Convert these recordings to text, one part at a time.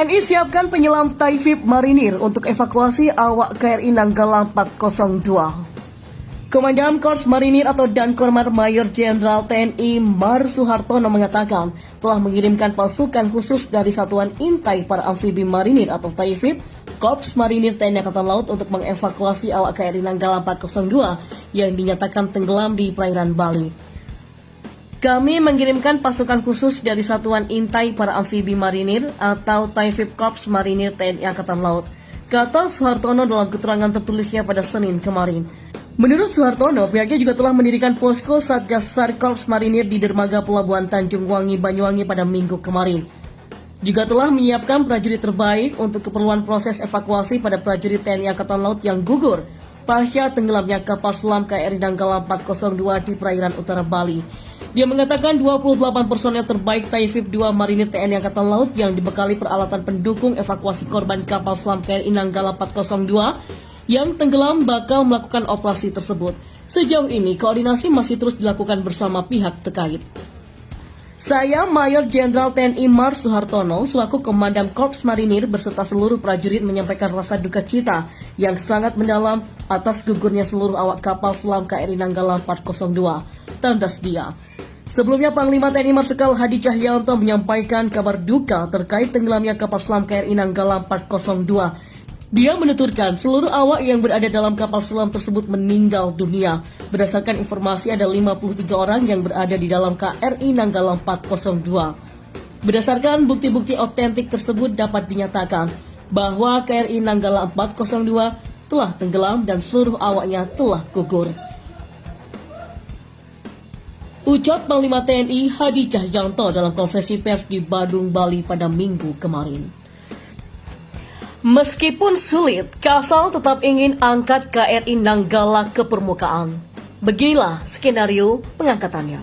TNI siapkan penyelam Taifib Marinir untuk evakuasi awak KRI Nanggala 402. Komandan Korps Marinir atau Dankormar Mayor Jenderal TNI Mar Suhartono mengatakan telah mengirimkan pasukan khusus dari Satuan Intai para Amfibi Marinir atau Taifib, Korps Marinir TNI Angkatan Laut untuk mengevakuasi awak KRI Nanggala 402 yang dinyatakan tenggelam di perairan Bali. Kami mengirimkan pasukan khusus dari Satuan Intai para Amfibi Marinir atau Taifib Korps Marinir TNI Angkatan Laut, kata Suhartono dalam keterangan tertulisnya pada Senin kemarin. Menurut Suhartono, pihaknya juga telah mendirikan posko Satgas SAR Korps Marinir di dermaga Pelabuhan Tanjung Wangi, Banyuwangi pada Minggu kemarin. Juga telah menyiapkan prajurit terbaik untuk keperluan proses evakuasi pada prajurit TNI Angkatan Laut yang gugur pasca tenggelamnya kapal selam KRI Nanggala 402 di perairan utara Bali. Dia mengatakan 28 personel terbaik Taifib 2 Marinir TNI Angkatan Laut yang dibekali peralatan pendukung evakuasi korban kapal selam KRI Nanggala 402 yang tenggelam bakal melakukan operasi tersebut. Sejauh ini, koordinasi masih terus dilakukan bersama pihak terkait. Saya, Mayor Jenderal TNI Mar Suhartono, selaku Komandan Korps Marinir beserta seluruh prajurit menyampaikan rasa duka cita yang sangat mendalam atas gugurnya seluruh awak kapal selam KRI Nanggala 402. Tandas dia. Sebelumnya, Panglima TNI Marsikal Hadi Cahyanto menyampaikan kabar duka terkait tenggelamnya kapal selam KRI Nanggala 402. Dia menuturkan seluruh awak yang berada dalam kapal selam tersebut meninggal dunia. Berdasarkan informasi ada 53 orang yang berada di dalam KRI Nanggala 402. Berdasarkan bukti-bukti otentik tersebut dapat dinyatakan bahwa KRI Nanggala 402 telah tenggelam dan seluruh awaknya telah gugur. Ucap Panglima TNI Hadi Cahyanto dalam konferensi pers di Badung, Bali pada Minggu kemarin. Meskipun sulit, Kasal tetap ingin angkat KRI Nanggala ke permukaan. Beginilah skenario pengangkatannya.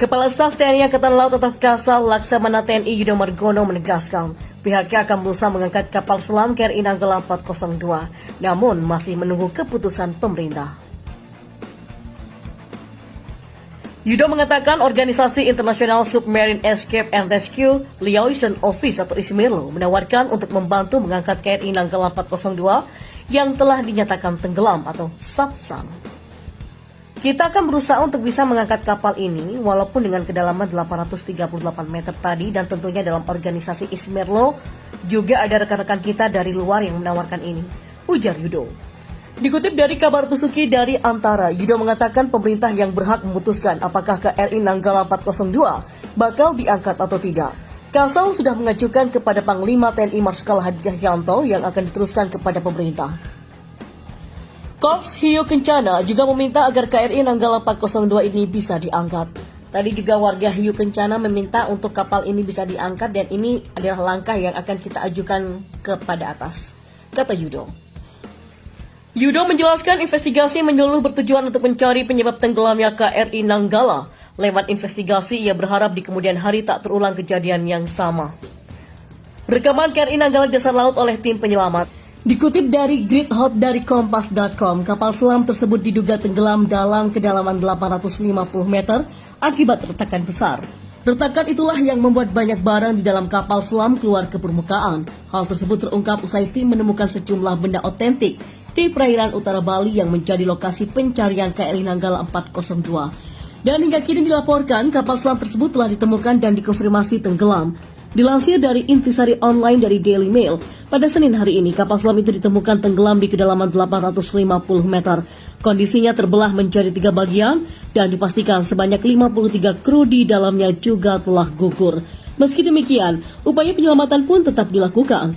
Kepala Staf TNI Angkatan Laut atau Kasal Laksamana TNI Yudo Margono menegaskan pihaknya akan berusaha mengangkat kapal selam KRI Nanggala 402, namun masih menunggu keputusan pemerintah. Yudo mengatakan organisasi International Submarine Escape and Rescue Liaison Office atau ISMERLO menawarkan untuk membantu mengangkat KRI Nanggala 402 yang telah dinyatakan tenggelam atau subsang. Kita akan berusaha untuk bisa mengangkat kapal ini walaupun dengan kedalaman 838 meter tadi, dan tentunya dalam organisasi ISMERLO juga ada rekan-rekan kita dari luar yang menawarkan ini, ujar Yudo. Dikutip dari kabar Tusuki dari Antara, Yudo mengatakan pemerintah yang berhak memutuskan apakah KRI Nanggala 402 bakal diangkat atau tidak. Kasal sudah mengajukan kepada Panglima TNI Marsikal Hadi Cahyanto yang akan diteruskan kepada pemerintah. Korps Hiu Kencana juga meminta agar KRI Nanggala 402 ini bisa diangkat. Tadi juga warga Hiu Kencana meminta untuk kapal ini bisa diangkat dan ini adalah langkah yang akan kita ajukan kepada atas, kata Yudo. Yudo menjelaskan investigasi menyeluruh bertujuan untuk mencari penyebab tenggelamnya KRI Nanggala. Lewat investigasi, ia berharap di kemudian hari tak terulang kejadian yang sama. Rekaman KRI Nanggala di dasar laut oleh tim penyelamat. Dikutip dari gridhot dari kompas.com, kapal selam tersebut diduga tenggelam dalam kedalaman 850 meter akibat retakan besar. Retakan itulah yang membuat banyak barang di dalam kapal selam keluar ke permukaan. Hal tersebut terungkap usai tim menemukan sejumlah benda otentik di perairan utara Bali yang menjadi lokasi pencarian KRI Nanggala 402. Dan hingga kini dilaporkan kapal selam tersebut telah ditemukan dan dikonfirmasi tenggelam. Dilansir dari Intisari Online dari Daily Mail, pada Senin hari ini kapal selam itu ditemukan tenggelam di kedalaman 850 meter. Kondisinya terbelah menjadi 3 bagian dan dipastikan sebanyak 53 kru di dalamnya juga telah gugur. Meski demikian, upaya penyelamatan pun tetap dilakukan.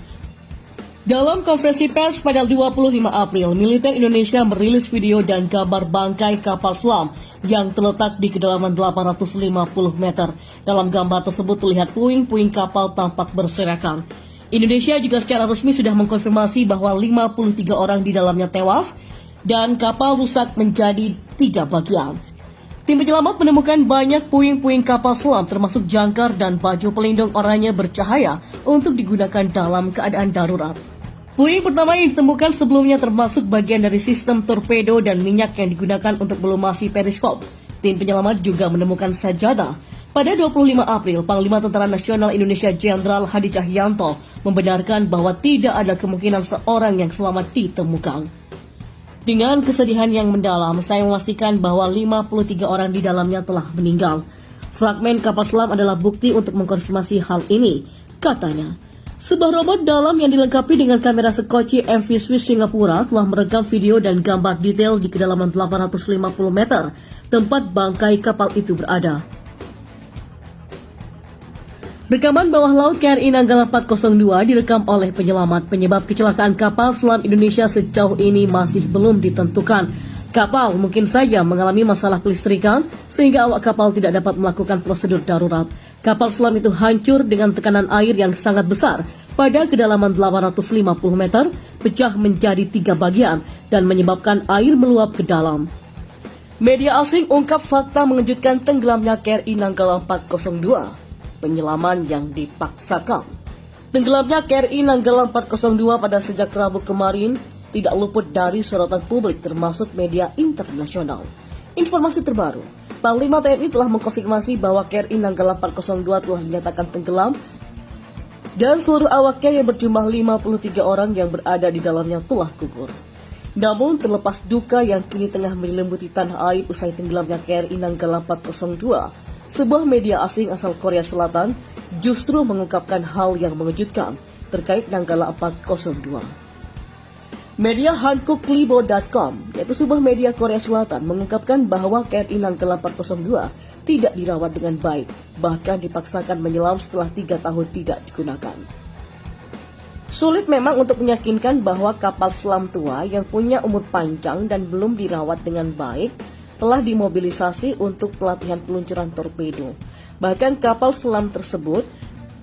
Dalam konferensi pers pada 25 April, militer Indonesia merilis video dan gambar bangkai kapal selam yang terletak di kedalaman 850 meter. Dalam gambar tersebut terlihat puing-puing kapal tampak berserakan. Indonesia juga secara resmi sudah mengkonfirmasi bahwa 53 orang di dalamnya tewas dan kapal rusak menjadi 3 bagian. Tim penyelamat menemukan banyak puing-puing kapal selam termasuk jangkar dan baju pelindung oranye bercahaya untuk digunakan dalam keadaan darurat. Puing pertama yang ditemukan sebelumnya termasuk bagian dari sistem torpedo dan minyak yang digunakan untuk melumasi periskop. Tim penyelamat juga menemukan sajadah, Pada 25 April, Panglima Tentara Nasional Indonesia Jenderal Hadi Cahyanto membenarkan bahwa tidak ada kemungkinan seorang yang selamat ditemukan. Dengan kesedihan yang mendalam, saya memastikan bahwa 53 orang di dalamnya telah meninggal. Fragmen kapal selam adalah bukti untuk mengkonfirmasi hal ini, katanya. Sebuah robot dalam yang dilengkapi dengan kamera sekoci MV Swiss Singapura telah merekam video dan gambar detail di kedalaman 850 meter tempat bangkai kapal itu berada. Rekaman bawah laut KRI Nanggala 402 direkam oleh penyelamat. Penyebab kecelakaan kapal selam Indonesia sejauh ini masih belum ditentukan. Kapal mungkin saja mengalami masalah kelistrikan sehingga awak kapal tidak dapat melakukan prosedur darurat. Kapal selam itu hancur dengan tekanan air yang sangat besar pada kedalaman 850 meter, pecah menjadi 3 bagian dan menyebabkan air meluap ke dalam. Media asing ungkap fakta mengejutkan tenggelamnya KRI Nanggala 402. Penyelaman yang dipaksakan. Tenggelamnya KRI Nanggala 402 pada sejak Rabu kemarin tidak luput dari sorotan publik termasuk media internasional. Informasi terbaru, Panglima TNI telah mengkonfirmasi bahwa KRI Nanggala 402 telah dinyatakan tenggelam dan seluruh awaknya yang berjumlah 53 orang yang berada di dalamnya telah gugur. Namun terlepas duka yang kini tengah menyelimuti tanah air usai tenggelamnya KRI Nanggala 402, sebuah media asing asal Korea Selatan justru mengungkapkan hal yang mengejutkan terkait Nanggala 402. Media hankuklibo.com, yaitu sebuah media Korea Selatan, mengungkapkan bahwa KRI Nanggala 402 tidak dirawat dengan baik, bahkan dipaksakan menyelam setelah 3 tahun tidak digunakan. Sulit memang untuk meyakinkan bahwa kapal selam tua yang punya umur panjang dan belum dirawat dengan baik telah dimobilisasi untuk pelatihan peluncuran torpedo. Bahkan kapal selam tersebut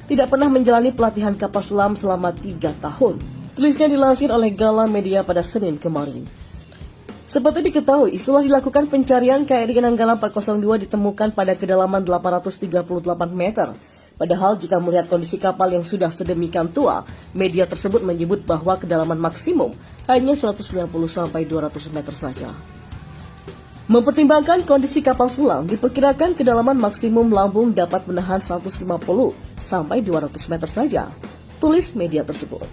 tidak pernah menjalani pelatihan kapal selam selama 3 tahun. Tulisnya dilansir oleh Gala Media pada Senin kemarin. Seperti diketahui, setelah dilakukan pencarian KRI Nanggala 402 ditemukan pada kedalaman 838 meter. Padahal jika melihat kondisi kapal yang sudah sedemikian tua, media tersebut menyebut bahwa kedalaman maksimum hanya 190-200 meter saja. Mempertimbangkan kondisi kapal selam, diperkirakan kedalaman maksimum lambung dapat menahan 150-200 meter saja, tulis media tersebut.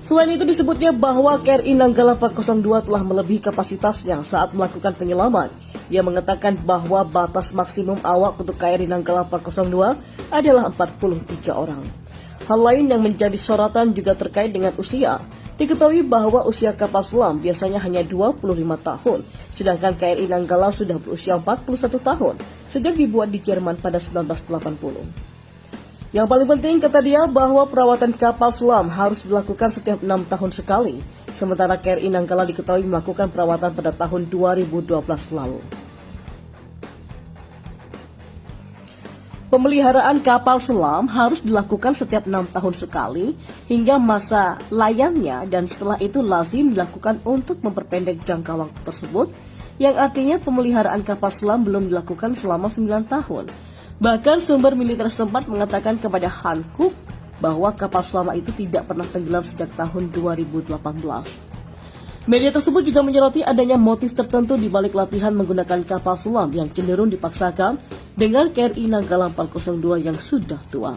Selain itu disebutnya bahwa KRI Nanggala 402 telah melebihi kapasitasnya saat melakukan penyelaman. Ia mengatakan bahwa batas maksimum awak untuk KRI Nanggala 402 adalah 43 orang. Hal lain yang menjadi sorotan juga terkait dengan usia. Diketahui bahwa usia kapal selam biasanya hanya 25 tahun, sedangkan KRI Nanggala sudah berusia 41 tahun, sejak dibuat di Jerman pada 1980. Yang paling penting kata dia bahwa perawatan kapal selam harus dilakukan setiap 6 tahun sekali, sementara KRI Nanggala diketahui melakukan perawatan pada tahun 2012 lalu. Pemeliharaan kapal selam harus dilakukan setiap 6 tahun sekali hingga masa layannya dan setelah itu lazim dilakukan untuk memperpendek jangka waktu tersebut, yang artinya pemeliharaan kapal selam belum dilakukan selama 9 tahun. Bahkan sumber militer setempat mengatakan kepada Hankuk bahwa kapal selam itu tidak pernah tenggelam sejak tahun 2018. Media tersebut juga menyoroti adanya motif tertentu di balik latihan menggunakan kapal selam yang cenderung dipaksakan dengan KRI Nanggala 402 yang sudah tua.